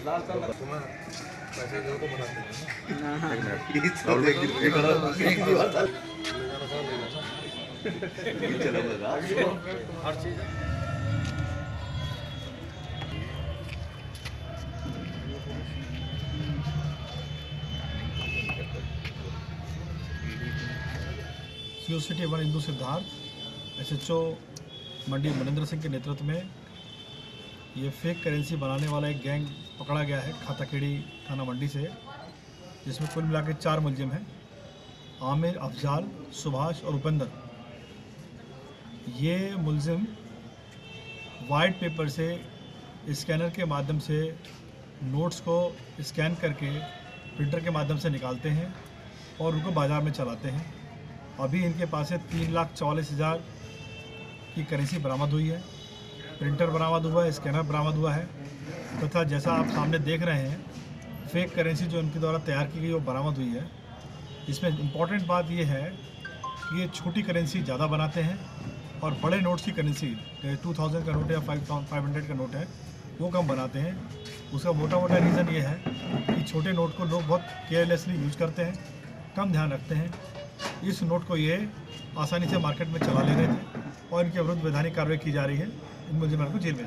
पैसे दो तो बनाते हैं CO city 1 Indu Siddharth SHO मंडी मनिंदर सिंह के नेतृत्व में ये फेक करेंसी बनाने वाला एक गैंग पकड़ा गया है खाताखेड़ी थाना मंडी से, जिसमें कुल मिलाकर 4 मुलजिम हैं, आमिर, अफजाल, सुभाष और उपेंद्र। ये मुलजिम वाइट पेपर से स्कैनर के माध्यम से नोट्स को स्कैन करके प्रिंटर के माध्यम से निकालते हैं और उनको बाज़ार में चलाते हैं। अभी इनके पास से 3,44,000 की करेंसी बरामद हुई है, प्रिंटर बरामद हुआ है, स्कैनर बरामद हुआ है तथा जैसा आप सामने देख रहे हैं फेक करेंसी जो इनके द्वारा तैयार की गई वो बरामद हुई है। इसमें इम्पॉर्टेंट बात ये है कि ये छोटी करेंसी ज़्यादा बनाते हैं और बड़े नोट्स की करेंसी 2000 का नोट या 500 का नोट है वो कम बनाते हैं। उसका मोटा रीज़न ये है कि छोटे नोट को लोग बहुत केयरलेसली यूज़ करते हैं, कम ध्यान रखते हैं। इस नोट को ये आसानी से मार्केट में चला ले रहे थे और इनके विरुद्ध वैधानिक कार्रवाई की जा रही है। इन मुलजिमान को जेल में